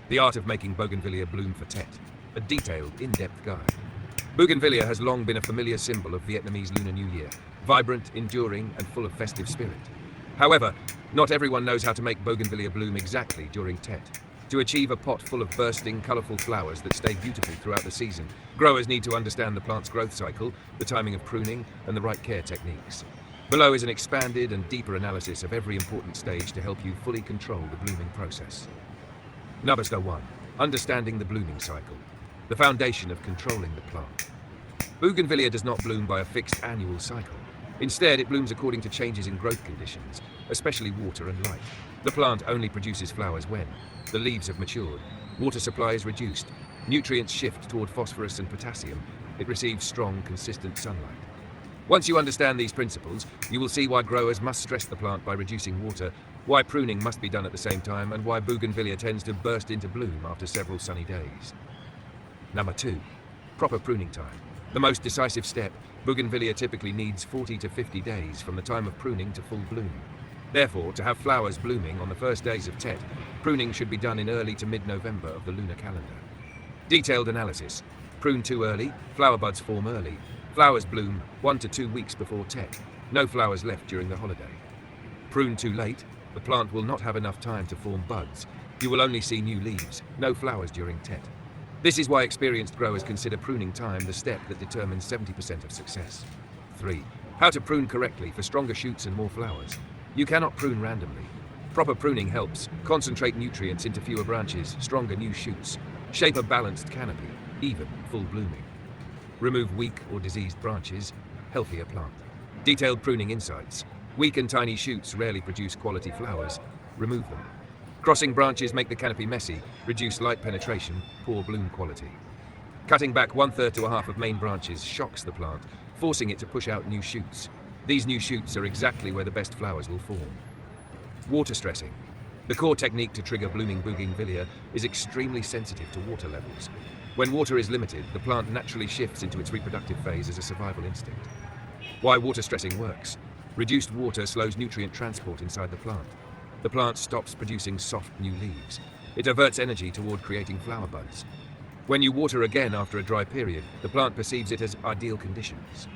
The Art of Making Bougainvillea Bloom for Tet, a detailed, in-depth guide. Bougainvillea has long been a familiar symbol of Vietnamese Lunar New Year, vibrant, enduring, and full of festive spirit. However, not everyone knows how to make Bougainvillea bloom exactly during Tet. To achieve a pot full of bursting, colourful flowers that stay beautiful throughout the season, growers need to understand the plant's growth cycle, the timing of pruning, and the right care techniques. Below is an expanded and deeper analysis of every important stage to help you fully control the blooming process. Number 1. Understanding the blooming cycle, the foundation of controlling the plant. Bougainvillea does not bloom by a fixed annual cycle. Instead, it blooms according to changes in growth conditions, especially water and light. The plant only produces flowers when the leaves have matured, water supply is reduced, nutrients shift toward phosphorus and potassium, it receives strong, consistent sunlight. Once you understand these principles, you will see why growers must stress the plant by reducing water, why pruning must be done at the same time, and why Bougainvillea tends to burst into bloom after several sunny days. Number 2. Proper pruning time. The most decisive step, Bougainvillea typically needs 40 to 50 days from the time of pruning to full bloom. Therefore, to have flowers blooming on the first days of Tet, pruning should be done in early to mid-November of the lunar calendar. Detailed analysis. Prune too early, flower buds form early. Flowers bloom 1 to 2 weeks before Tet. No flowers left during the holiday. Prune too late, the plant will not have enough time to form buds. You will only see new leaves, no flowers during Tet. This is why experienced growers consider pruning time the step that determines 70% of success. 3. How to prune correctly for stronger shoots and more flowers. You cannot prune randomly. Proper pruning helps concentrate nutrients into fewer branches, stronger new shoots, shape a balanced canopy, even full blooming. Remove weak or diseased branches, healthier plant. Detailed pruning insights. Weak and tiny shoots rarely produce quality flowers. Remove them. Crossing branches make the canopy messy, reduce light penetration, poor bloom quality. Cutting back 1/3 to 1/2 of main branches shocks the plant, forcing it to push out new shoots. These new shoots are exactly where the best flowers will form. Water stressing. The core technique to trigger blooming Bougainvillea is extremely sensitive to water levels. When water is limited, the plant naturally shifts into its reproductive phase as a survival instinct. Why water stressing works. Reduced water slows nutrient transport inside the plant. The plant stops producing soft new leaves. It diverts energy toward creating flower buds. When you water again after a dry period, the plant perceives it as ideal conditions.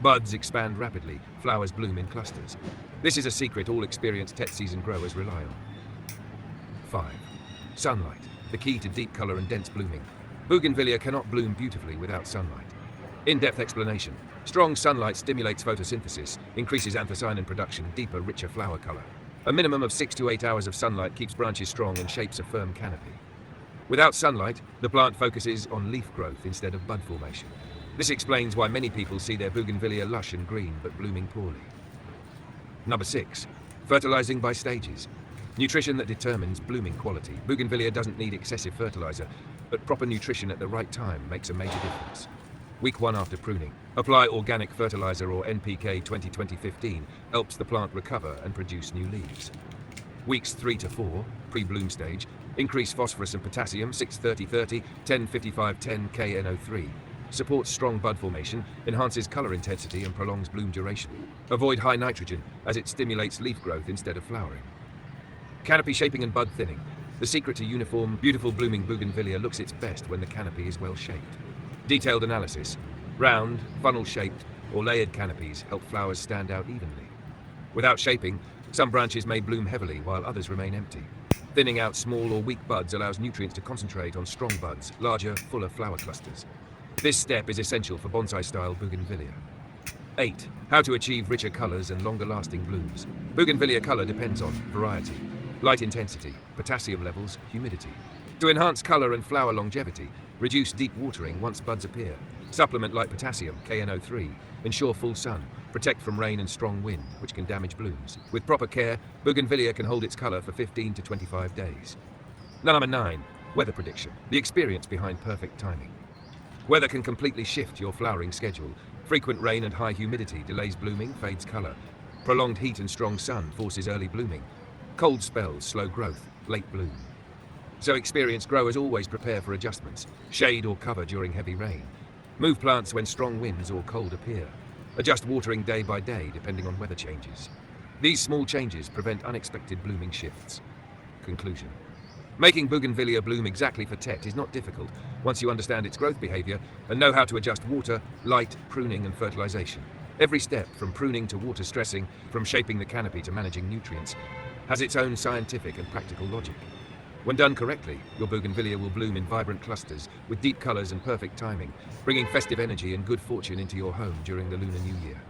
Buds expand rapidly, flowers bloom in clusters. This is a secret all experienced Tet season growers rely on. 5. Sunlight, the key to deep color and dense blooming. Bougainvillea cannot bloom beautifully without sunlight. In-depth explanation. Strong sunlight stimulates photosynthesis, increases anthocyanin production, deeper, richer flower color. A minimum of 6 to 8 hours of sunlight keeps branches strong and shapes a firm canopy. Without sunlight, the plant focuses on leaf growth instead of bud formation. This explains why many people see their Bougainvillea lush and green but blooming poorly. Number 6. Fertilizing by stages. Nutrition that determines blooming quality. Bougainvillea doesn't need excessive fertilizer, but proper nutrition at the right time makes a major difference. Week 1 after pruning. Apply organic fertilizer or NPK 20-20-15, helps the plant recover and produce new leaves. Weeks 3 to 4, pre-bloom stage. Increase phosphorus and potassium 6-30-30, 10-55-10 KNO3. Supports strong bud formation, enhances color intensity and prolongs bloom duration. Avoid high nitrogen as it stimulates leaf growth instead of flowering. Canopy shaping and bud thinning. The secret to uniform, beautiful blooming Bougainvillea looks its best when the canopy is well shaped. Detailed analysis. Round, funnel-shaped, or layered canopies help flowers stand out evenly. Without shaping, some branches may bloom heavily while others remain empty. Thinning out small or weak buds allows nutrients to concentrate on strong buds, larger, fuller flower clusters. This step is essential for bonsai-style Bougainvillea. 8. How to achieve richer colors and longer-lasting blooms. Bougainvillea color depends on variety, light intensity, potassium levels, humidity. To enhance color and flower longevity, reduce deep watering once buds appear. Supplement light potassium, KNO3. Ensure full sun. Protect from rain and strong wind, which can damage blooms. With proper care, Bougainvillea can hold its color for 15 to 25 days. Number 9. Weather prediction. The experience behind perfect timing. Weather can completely shift your flowering schedule. Frequent rain and high humidity delays blooming, fades color. Prolonged heat and strong sun forces early blooming. Cold spells slow growth, late bloom. So experienced growers always prepare for adjustments. Shade or cover during heavy rain. Move plants when strong winds or cold appear. Adjust watering day by day depending on weather changes. These small changes prevent unexpected blooming shifts. Conclusion. Making Bougainvillea bloom exactly for Tet is not difficult once you understand its growth behavior and know how to adjust water, light, pruning and fertilization. Every step, from pruning to water stressing, from shaping the canopy to managing nutrients, has its own scientific and practical logic. When done correctly, your Bougainvillea will bloom in vibrant clusters with deep colors and perfect timing, bringing festive energy and good fortune into your home during the Lunar New Year.